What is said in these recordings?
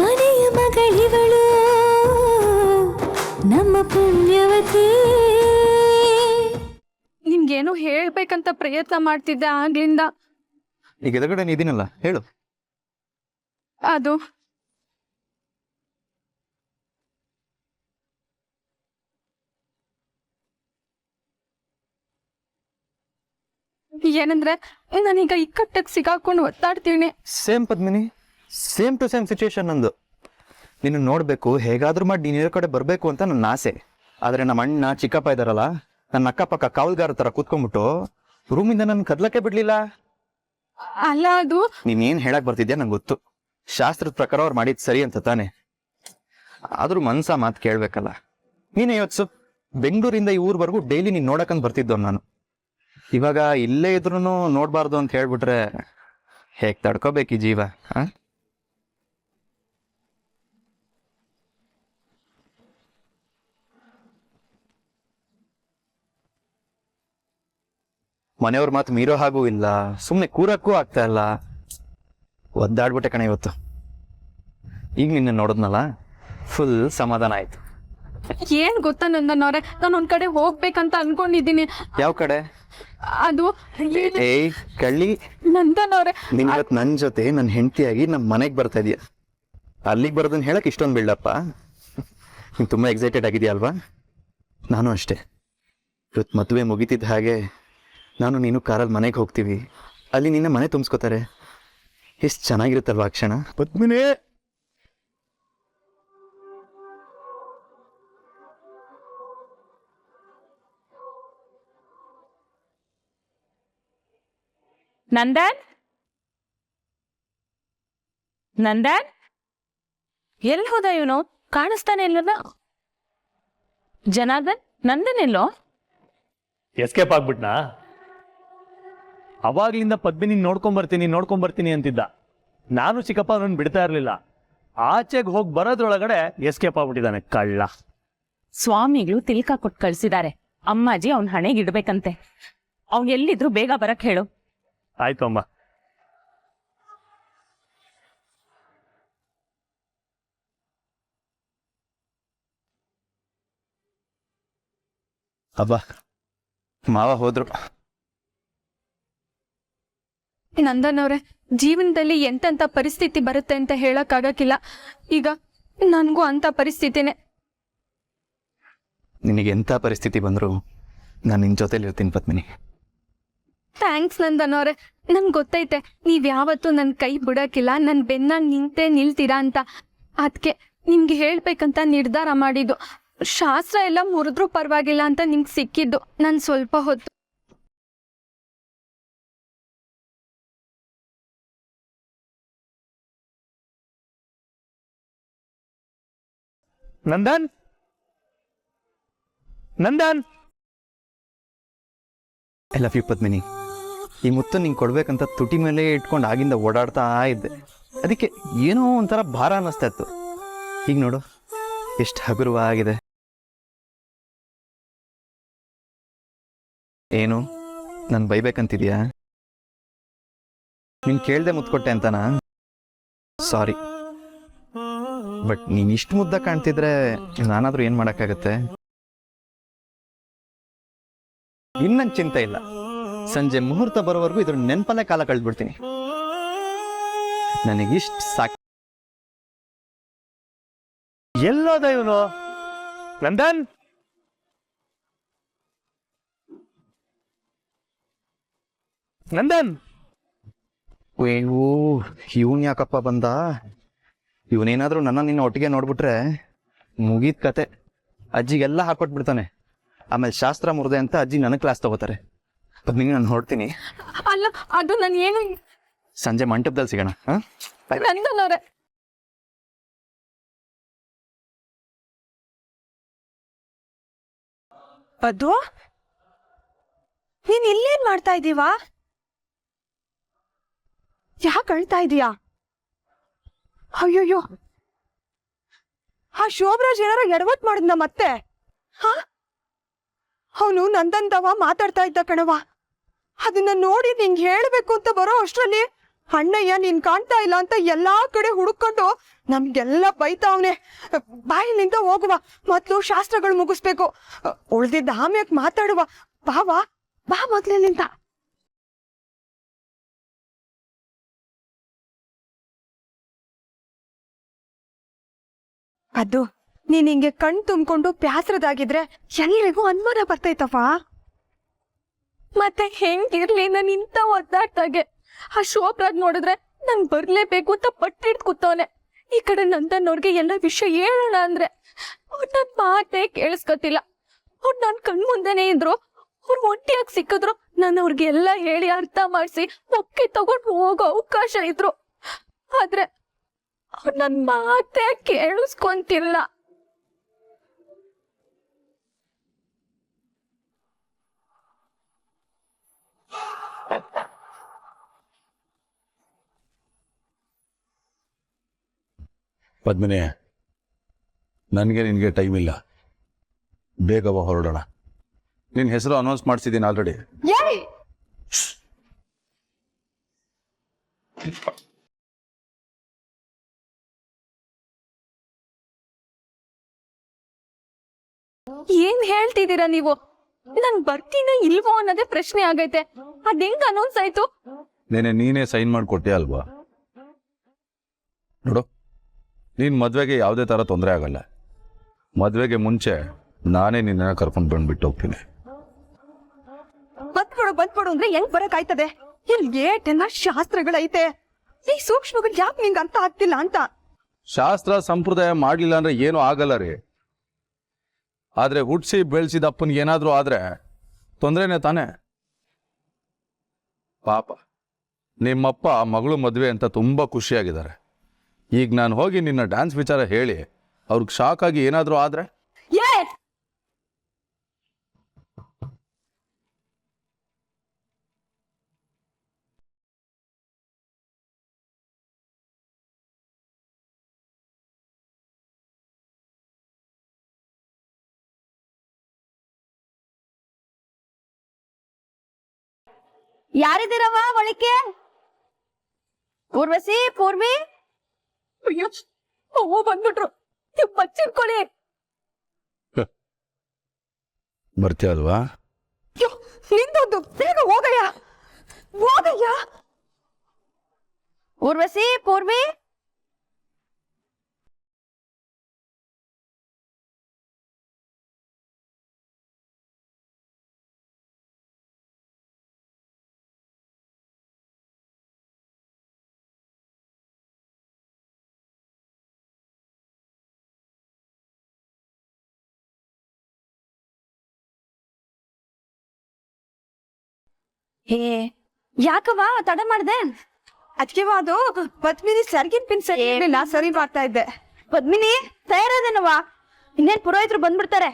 ಮನೆಯ ಮಗಳಿವಳು ನಮ್ಮ ಪುಣ್ಯವತಿ. ನಿಮ್ಗೇನು ಹೇಳ್ಬೇಕಂತ ಪ್ರಯತ್ನ ಮಾಡ್ತಿದ್ದೆ ಆಗ್ಲಿಂದ. ಈಗ ಎದುರುಗಡೆ ಇದೀನಲ್ಲ, ಹೇಳು. ಅದು ಏನಂದ್ರೆ ನಾನೀಗ ಇಕ್ಕಟ್ಟಕ್ಕೆ ಸಿಗಾಕೊಂಡು ಒತ್ತಾಡ್ತೀನಿ. Same Padmini, same to same situation ನಂದು. ನಿನ್ನ ನೋಡಬೇಕು, ಹೇಗಾದ್ರೂ ಮಾಡಿ ನೀನು ಕಡೆ ಬರಬೇಕು ಅಂತ ನನ್ನ ಆಸೆ. ಆದರೆ ನಮ್ಮ ಅಣ್ಣ ಚಿಕ್ಕಪ್ಪ ಇದ್ದಾರಲ್ಲ, ನನ್ನ ಅಕ್ಕಪಕ್ಕ ಕಾವಲ್ಗಾರ ಥರ ಕೂತ್ಕೊಂಡ್ಬಿಟ್ಟು ರೂಮಿಂದ ನನ್ನ ಕದ್ಲಕ್ಕೆ ಬಿಡ್ಲಿಲ್ಲ. ಅಲ್ಲ, ಅದು ನೀನೇನು ಹೇಳಕ್ ಬರ್ತಿದ್ಯಾ ನಂಗೆ ಗೊತ್ತು. ಶಾಸ್ತ್ರದ ಪ್ರಕಾರ ಅವ್ರು ಮಾಡಿದ್ ಸರಿ ಅಂತ ತಾನೆ. ಆದ್ರೂ ಮನ್ಸ ಮಾತು ಕೇಳ್ಬೇಕಲ್ಲ. ನೀನೇ ಯೋಚಿಸು, ಬೆಂಗಳೂರಿಂದ ಈ ಊರ್ವರೆಗೂ ಡೈಲಿ ನೀನು ನೋಡಕಂತ ಬರ್ತಿದ್ದವ್ ನಾನು. ಇವಾಗ ಇಲ್ಲೇ ಇದ್ರೂ ನೋಡ್ಬಾರ್ದು ಅಂತ ಹೇಳ್ಬಿಟ್ರೆ ಹೇಗ್ ತಡ್ಕೋಬೇಕು ಈ ಜೀವ? ಮನೆಯವ್ರ ಮಾತು ಮೀರೋ ಹಾಗೂ ಇಲ್ಲ, ಸುಮ್ಮನೆ ಕೂರಕ್ಕೂ ಆಗ್ತಾ ಇಲ್ಲ. ಒದ್ದಾಡ್ಬಿಟ್ಟೆ ಕಣೆ ಇವತ್ತು. ಈಗ ನಿನ್ನ ನೋಡಿದ್ನಲ್ಲ, ಫುಲ್ ಸಮಾಧಾನ ಆಯ್ತು. ಏನ್ ಗೊತ್ತಾ ನಂದನವ್ರೆ, ನಾನು ಒಂದ್ ಕಡೆ ಹೋಗ್ಬೇಕಂತ ಅನ್ಕೊಂಡಿದ್ದೀನಿ. ಯಾವ ಕಡೆ? ಅದು ಏಯ್ ಕಳ್ಳಿ, ನಂದನವ್ರೆ, ನೀನ್ ಇವತ್ತು ನನ್ನ ಜೊತೆ ನನ್ನ ಹೆಂಡತಿಯಾಗಿ ನಮ್ಮ ಮನೆಗೆ ಬರ್ತಾ ಇದೀಯ. ಅಲ್ಲಿಗೆ ಬರೋದನ್ನ ಹೇಳಕ್ ಇಷ್ಟೊಂದು ಬಿಲ್ಡಪ್ಪ. ನೀನ್ ತುಂಬಾ ಎಕ್ಸೈಟೆಡ್ ಆಗಿದೆಯಾ ಅಲ್ವಾ? ನಾನು ಅಷ್ಟೇ. ಇವತ್ತು ಮದುವೆ ಮುಗಿತಿದ್ದ ಹಾಗೆ ನಾನು ನೀನು ಕಾರಲ್ಲಿ ಮನೆಗೆ ಹೋಗ್ತೀವಿ. ಅಲ್ಲಿ ನಿನ್ನ ಮನೆ ತುಂಬಿಸ್ಕೋತಾರೆ. ಎಷ್ಟು ಚೆನ್ನಾಗಿರುತ್ತಲ್ವಾ ಆ ಕ್ಷಣ ಪದ್ಮಿನಿ. ನಂದನ್, ನಂದನ್, ಎಲ್ಲಿ ಹೋದ ಇವನು? ಕಾಣಿಸ್ತಾನೆ ಇಲ್ಲದ. ಜನಾರ್ದನ್, ನಂದನ್ ಎಲ್ಲೋ? ಎಸ್ಕೇಪ್ ಆಗ್ಬಿಟ್ನಾ? ಅವಾಗ್ಲಿಂದ ಪದ್ಮಿನಿ ನೋಡ್ಕೊಂಬರ್ತೀನಿ ಅಂತಿದ್ದ. ನಾನು ಚಿಕ್ಕಪ್ಪ ಅವನನ್ನು ಬಿಡ್ತಾ ಇರಲಿಲ್ಲ. ಆಚೆಗೆ ಹೋಗಿ ಬರೋದ್ರೊಳಗಡೆ ಎಸ್ಕೇಪ್ ಆಗ್ಬಿಟ್ಟಿದ್ದಾನೆ ಕಳ್ಳ. ಸ್ವಾಮಿಗಳು ತಿಲ್ಕ ಕೊಟ್ಟು ಕಳ್ಸಿದ್ದಾರೆ. ಅಮ್ಮಾಜಿ ಅವನ್ ಹಣೆಗೆ ಇಡ್ಬೇಕಂತೆ. ಅವ್ನ್ ಎಲ್ಲಿದ್ರು ಬೇಗ ಬರಕ್ ಹೇಳು. ಆಯ್ತು ಅಮ್ಮ. ಅಬ್ಬಾ, ಮಾವ ಹೋದ್ರು. ನಂದನವ್ರೆ, ಜೀವನದಲ್ಲಿ ಎಂತೆಂಥ ಪರಿಸ್ಥಿತಿ ಬರುತ್ತೆ ಅಂತ ಹೇಳಕ್ಕಾಗಕ್ಕಿಲ್ಲ. ಈಗ ನನಗೂ ಅಂತ ಪರಿಸ್ಥಿತಿನೇ. ನಿನಗೆ ಎಂಥ ಪರಿಸ್ಥಿತಿ ಬಂದ್ರು ನಾನು ನಿನ್ನ ಜೊತೆಲಿ ಇರ್ತೀನಿ ಪದ್ಮಿನಿ. ಥ್ಯಾಂಕ್ಸ್ ನಂದನವ್ರೆ. ನಂಗೆ ಗೊತ್ತೈತೆ ನೀವ್ ಯಾವತ್ತೂ ನನ್ನ ಕೈ ಬಿಡಕ್ಕಿಲ್ಲ, ನನ್ನ ಬೆನ್ನ ನಿಂತೇ ನಿಲ್ತೀರಾ ಅಂತ. ಅದಕ್ಕೆ ನಿಮ್ಗೆ ಹೇಳ್ಬೇಕಂತ ನಿರ್ಧಾರ ಮಾಡಿದ್ದು. ಶಾಸ್ತ್ರ ಎಲ್ಲ ಮುರಿದ್ರೂ ಪರವಾಗಿಲ್ಲ ಅಂತ ನಿಮ್ಗೆ ಸಿಕ್ಕಿದ್ದು. ನಾನು ಸ್ವಲ್ಪ ಹೊತ್ತು Nandan, Nandan, I love you Padmini. ಈ ಮುತ್ತು ನಿಂಗೆ ಕೊಡ್ಬೇಕಂತ ತುಟಿ ಮೇಲೆ ಇಟ್ಕೊಂಡು ಆಗಿಂದ ಓಡಾಡ್ತಾ ಇದ್ದೆ. ಅದಕ್ಕೆ ಏನೋ ಒಂಥರ ಭಾರ ಅನ್ನಿಸ್ತಾ ಇತ್ತು. ಈಗ ನೋಡು ಎಷ್ಟು ಹಗುರವಾಗಿದೆ. ಏನು ನಾನು ಬೈಬೇಕಂತಿದ್ಯಾ? ನೀನು ಕೇಳ್ದೆ ಮುತ್ಕೊಟ್ಟೆ ಅಂತನಾ? ಸಾರಿ. ಬಟ್ ನೀನು ಇಷ್ಟು ಮುದ್ದ ಕಾಣ್ತಿದ್ರೆ ನಾನಾದ್ರೂ ಏನು ಮಾಡೋಕ್ಕಾಗತ್ತೆ? ಇನ್ನೊಂದು ಚಿಂತೆ ಇಲ್ಲ, ಸಂಜೆ ಮುಹೂರ್ತ ಬರೋವರೆಗೂ ಇದ್ರ ನೆನಪಲ್ಲೇ ಕಾಲ ಕಳೆದ್ಬಿಡ್ತೀನಿ. ನನಗಿಷ್ಟು ಸಾಕು. ಎಲ್ಲೋದ ಇವನು? ನಂದನ್, ನಂದನ್. ಅಯ್ಯೋ, ಇವನ್ ಯಾಕಪ್ಪ ಬಂದ? ಇವನೇನಾದ್ರೂ ನಿನ್ನ ಒಟ್ಟಿಗೆ ನೋಡ್ಬಿಟ್ರೆ ಮುಗೀತ್ ಕತೆ. ಅಜ್ಜಿಗೆಲ್ಲ ಹಾಕೊಟ್ಬಿಡ್ತಾನೆ. ಆಮೇಲೆ ಶಾಸ್ತ್ರ ಮುರಿದೆ ಅಂತ ಅಜ್ಜಿ ನನಗೆ ಕ್ಲಾಸ್ ತಗೋತಾರೆ. ಪದ್ಮಿನಿ, ನಾನು ಹೊರಡ್ತೀನಿ. ಅಲ್ಲ, ಅದು ನಾನು ಏನು ಸಂಜೆ ಮಂಟಪದಲ್ಲಿ ಸಿಗೋಣ. ನಂದನವ್ರೆ. ಪದ್ದು, ನೀನ್ ಇಲ್ಲೇನ್ ಮಾಡ್ತಾ ಇದ್ದೀವಾ? ಯಾಕೆ ಅಳ್ತಾ ಇದೀಯಾ? ಅಯ್ಯೋಯ್ಯೋ, ಆ ಶೋಭರಾಜ್ ಏನಾರ ಎಡವಟ್ ಮಾಡಿದ್ನ ಮತ್ತೆ? ಅವನು ನಂದಂತವ ಮಾತಾಡ್ತಾ ಇದ್ದ ಕಣವ. ಅದನ್ನ ನೋಡಿ ನಿಂಗೆ ಹೇಳ್ಬೇಕು ಅಂತ ಬರೋ ಅಷ್ಟ್ರಲ್ಲಿ ಅಣ್ಣಯ್ಯ ನೀನ್ ಕಾಣ್ತಾ ಇಲ್ಲ ಅಂತ ಎಲ್ಲಾ ಕಡೆ ಹುಡುಕೊಂಡು ನಮ್ಗೆಲ್ಲ ಬೈತಾವ್ನೆ. ಬಾಯಿಲಿಂದ ಹೋಗುವ, ಮೊದ್ಲು ಶಾಸ್ತ್ರಗಳು ಮುಗಿಸ್ಬೇಕು, ಉಳ್ದಿದ್ದ ಆಮ್ಯಾಕ್ ಮಾತಾಡುವ. ಬಾವಾ ಬಾ ಮೊದ್ಲಿನಿಂದ. ಅದು ನೀನ್ ಹಿಂಗೆ ಕಣ್ ತುಂಬ್ಕೊಂಡು ಪ್ಯಾಸ್ರದಾಗಿದ್ರೆ ಎಲ್ರಿಗೂ ಅನುಮಾನ ಬರ್ತೈತವ. ಮತ್ತೆ ಹೆಂಗಿರ್ಲಿ ನಾನು ಇಂಥ ಒದ್ದಾಡ್ತಾಗೆ ಆ ಶೋಭರಾಜ್ ನೋಡಿದ್ರೆ ನಂಗೆ ಬರ್ಲೇಬೇಕು ಅಂತ ಪಟ್ಟಿಡ್ದು ಕೂತವನೆ. ಈ ಕಡೆ ನಂದನ್ನವ್ರಿಗೆ ಎಲ್ಲ ವಿಷಯ ಹೇಳೋಣ ಅಂದ್ರೆ ಅವ್ರು ನನ್ನ ಮಾತೇ ಕೇಳಿಸ್ಕೊತಿಲ್ಲ. ಅವ್ರು ನನ್ನ ಕಣ್ ಮುಂದೆನೇ ಇದ್ರು, ಅವ್ರು ಒಂಟಿಯಾಗಿ ಸಿಕ್ಕಿದ್ರು, ನಾನು ಅವ್ರಿಗೆ ಎಲ್ಲ ಹೇಳಿ ಅರ್ಥ ಮಾಡಿಸಿ ಒಪ್ಪಿಗೆ ತಗೊಂಡು ಹೋಗೋ ಅವಕಾಶ ಇದ್ರು. ಆದ್ರೆ ಅವ್ರು ನನ್ನ ಮಾತೇ ಕೇಳಿಸ್ಕೊಂತಿಲ್ಲ. ಪದ್ಮಿನಿ, ನನಗೆ ನಿನಗೆ ಟೈಮ್ ಇಲ್ಲ, ಬೇಗ ಬಾ ಹೊರಡೋಣ. ನಿನ್ನ ಹೆಸರು ಅನೌನ್ಸ್ ಮಾಡಿಸಿದ್ದೀನಿ ಆಲ್ರೆಡಿ. ಏನ್ ಹೇಳ್ತಿದ್ದೀರಾ ನೀವು? ನನ್ ಬರ್ತೀನ ಇಲ್ವೋ ಅನ್ನೋದೇ ಪ್ರಶ್ನೆ ಆಗೈತೆ. ಅದ್ ಹೆಂಗ್ ಅನೌನ್ಸ್ ಆಯ್ತು? ನೀನೇ ಸೈನ್ ಮಾಡಿಕೊಟ್ಟೆ ಅಲ್ವಾ? ನೋಡು, ನೀನು ಮದುವೆಗೆ ಯಾವುದೇ ಥರ ತೊಂದರೆ ಆಗಲ್ಲ. ಮದುವೆಗೆ ಮುಂಚೆ ನಾನೇ ನಿನ್ನ ಕರ್ಕೊಂಡು ಬಂದ್ಬಿಟ್ಟು ಹೋಗ್ತೀನಿ. ಬಂದ್ಬಿಡು ಅಂದ್ರೆ ಹೆಂಗ್ ಬರಕ್ ಆಯ್ತದೆ? ಇಲ್ಲಿ ಏಟೆಲ್ಲ ಶಾಸ್ತ್ರಗಳೈತೆ, ಈ ಸೂಕ್ಷ್ಮಗಳು ಯಾಕೆ ನಿಂಗೆ ಅರ್ಥ ಆಗ್ತಿಲ್ಲ ಅಂತ. ಶಾಸ್ತ್ರ ಸಂಪ್ರದಾಯ ಮಾಡಲಿಲ್ಲ ಅಂದ್ರೆ ಏನೂ ಆಗಲ್ಲ ರೀ. ಆದರೆ ಹುಟ್ಟಿಸಿ ಬೆಳೆಸಿದ ಅಪ್ಪನಿಗೆ ಏನಾದರೂ ಆದರೆ ತೊಂದರೆನೇ ತಾನೇ. ಪಾಪ ನಿಮ್ಮಪ್ಪ ಮಗಳು ಮದುವೆ ಅಂತ ತುಂಬ ಖುಷಿಯಾಗಿದ್ದಾರೆ. ಈಗ ನಾನು ಹೋಗಿ ನಿನ್ನ ಡ್ಯಾನ್ಸ್ ವಿಚಾರ ಹೇಳಿ ಅವ್ರಿಗೆ ಶಾಕ್ ಆಗಿ ಏನಾದರೂ ಆದರೆ? ಯಾರಿದ್ದೀರವ ಒಳಕ್ಕೆ? ಪೂರ್ವಸಿ, ಪೂರ್ವಿ. ಅಯ್ಯೋ, ಅವ್ವ ಬಂದ್ಬಿಟ್ರು. ನೀವು ಬಚ್ಚಿಟ್ಕೊಳ್ಳಿ. ಬರ್ತೀಯ ಅಲ್ವಾ? ನಿಂದೊಂದು, ಬೇಗ ಹೋಗಯ್ಯ, ಹೋಗಯ್ಯ. ಪೂರ್ವಸಿ, ಪೂರ್ವಿ. ಹೇ, ಯಾಕವ್ವ ತಡ ಮಾಡ್ದೆ? ಅದಕ್ಕೆ ಅದು ಪದ್ಮಿನಿ ಸರ್ಗಿನ್ ಪಿನ್ ಸರಿ ಇರ್ಲಿಲ್ಲ, ಸರಿ ಮಾಡ್ತಾ ಇದ್ದೆ. ಪದ್ಮಿನಿ ತಯಾರದೇನವ್ವ? ಇನ್ನೇನ್ ಪುರೋಹಿತರು ಬಂದ್ಬಿಡ್ತಾರೆ.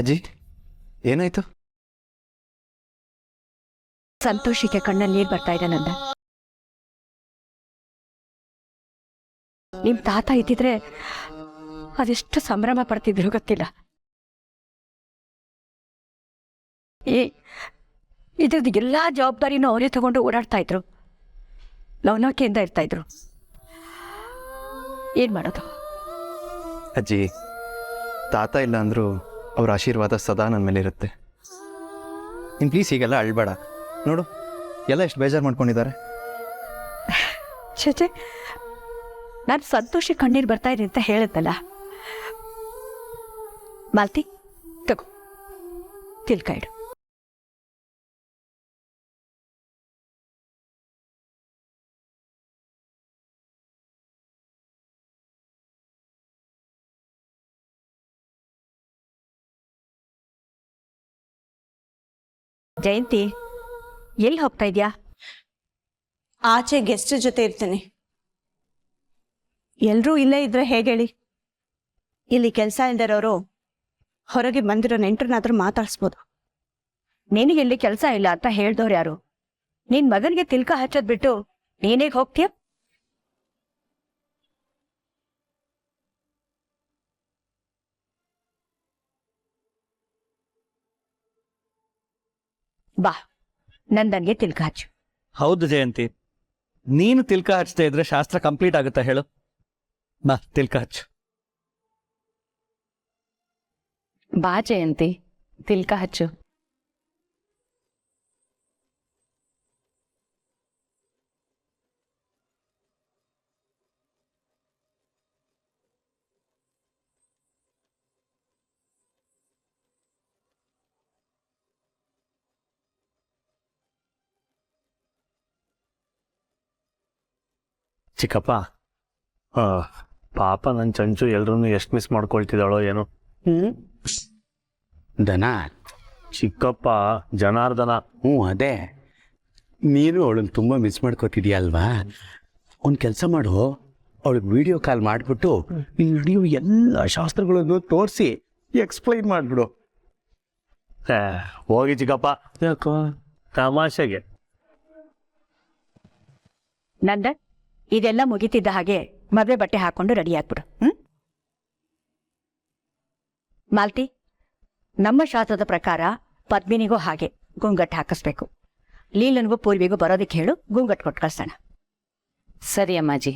ಅಜ್ಜಿ, ಏನಾಯ್ತು? ಸಂತೋಷಕ್ಕೆ ಕಣ್ಣಲ್ಲಿ ನೀರ್ ಬರ್ತಾ ಇದೆ ನಂದ. ನಿಮ್ ತಾತ ಇದ್ದಿದ್ರೆ ಅದೆಷ್ಟು ಸಂಭ್ರಮ ಪಡ್ತಿದ್ರು ಗೊತ್ತಿಲ್ಲ. ಇದ್ರದ್ದು ಎಲ್ಲಾ ಜವಾಬ್ದಾರಿನೂ ಅವರೇ ತಗೊಂಡು ಓಡಾಡ್ತಾ ಇದ್ರು, ಲವಲವಿಕೆಯಿಂದ ಇರ್ತಾ ಇದ್ರು. ಏನ್ ಮಾಡೋದು? ಅಜ್ಜಿ, ತಾತ ಇಲ್ಲ ಅಂದರೂ ಅವ್ರ ಆಶೀರ್ವಾದ ಸದಾ ನನ್ನ ಮೇಲೆ ಇರುತ್ತೆ. ಇನ್ನು ಪ್ಲೀಸ್ ಹೀಗೆಲ್ಲ ಅಳ್ಬೇಡ. ನೋಡು, ಎಲ್ಲ ಎಷ್ಟು ಬೇಜಾರು ಮಾಡ್ಕೊಂಡಿದ್ದಾರೆ. ಛೇ, ನಾನು ಸಂತೋಷ ಕಣ್ಣೀರು ಬರ್ತಾ ಇದೆ ಅಂತ ಹೇಳಿದ್ನಲ್ಲ. ಮಾಲ್ತಿ, ತಗೋ, ತಿಳ್ಕ ಇಡು. ಜಯಂತಿ ಎಲ್ಲಿ ಹೋಗ್ತಾ ಇದ್ಯಾ? ಆಚೆ ಗೆಸ್ಟ್ ಜೊತೆ ಇರ್ತೀನಿ. ಎಲ್ಲರೂ ಇಲ್ಲೇ ಇದ್ರೆ ಹೇಗೆ ಹೇಳಿ? ಇಲ್ಲಿ ಕೆಲಸ ಇಲ್ದಿರೋರು ಹೊರಗೆ ಬಂದಿರೋ ನೆಂಟರನ್ನಾದ್ರೂ ಮಾತಾಡಿಸ್ಬೋದು. ನಿನಗೆಲ್ಲಿ ಕೆಲಸ ಇಲ್ಲ ಅಂತ ಹೇಳ್ದವ್ರು ಯಾರು? ನಿನ್ ಮಗನಿಗೆ ತಿಲ್ಕ ಹಚ್ಚೋದ್ ಬಿಟ್ಟು ನೀನೇಗ್ ಹೋಗ್ತೀಯ? ಬಾ, ನಂದನ್ಗೆ ತಿಲ್ಕ ಹಚ್ಚು. ಹೌದು ಜಯಂತಿ, ನೀನು ತಿಲ್ಕ ಹಚ್ಚದೇ ಇದ್ರೆ ಶಾಸ್ತ್ರ ಕಂಪ್ಲೀಟ್ ಆಗುತ್ತಾ ಹೇಳು? ಬಾ ತಿಲ್ಕ ಹಚ್ಚು. ಬಾ ಜಯಂತಿ, ತಿಲ್ಕ ಹಚ್ಚು. ಚಿಕ್ಕಪ್ಪ, ಪಾಪ ನನ್ನ ಚಂಚು ಎಲ್ರನ್ನೂ ಎಷ್ಟು ಮಿಸ್ ಮಾಡ್ಕೊಳ್ತಿದ್ದಾಳೋ ಏನೋ. ದನ? ಚಿಕ್ಕಪ್ಪ, ಜನಾರ್ದನ. ಅದೇ, ನೀನು ಅವಳನ್ನು ತುಂಬ ಮಿಸ್ ಮಾಡ್ಕೋತಿದ್ಯಾ ಅಲ್ವಾ? ಒಂದು ಕೆಲಸ ಮಾಡು, ಅವಳಿಗೆ ವಿಡಿಯೋ ಕಾಲ್ ಮಾಡಿಬಿಟ್ಟು ಈ ವಿಡಿಯೋ ಎಲ್ಲ ಶಾಸ್ತ್ರಗಳನ್ನು ತೋರಿಸಿ ಎಕ್ಸ್ಪ್ಲೈನ್ ಮಾಡಿಬಿಡು. ಹೋಗಿ ಚಿಕ್ಕಪ್ಪ, ಯಾಕೋ ತಮಾಷೆಗೆ. ನಂದನ್, ಇದೆಲ್ಲ ಮುಗಿತಿದ್ದ ಹಾಗೆ ಮದುವೆ ಬಟ್ಟೆ ಹಾಕೊಂಡು ರೆಡಿ ಆಗ್ಬಿಡು. ಮಾಲ್ತಿ, ನಮ್ಮ ಶಾಸ್ತ್ರದ ಪ್ರಕಾರ ಪದ್ಮಿನಿಗೂ ಹಾಗೆ ಗುಂಗಟ್ಟು ಹಾಕಿಸ್ಬೇಕು. ಲೀಲನ್ಗೂ ಪೂರ್ವಿಗೂ ಬರೋದಕ್ಕೆ ಹೇಳು, ಗುಂಗಟ್ಟು ಕೊಟ್ಟು ಕಳ್ಸೋಣ. ಸರಿ ಅಮ್ಮಾಜಿ.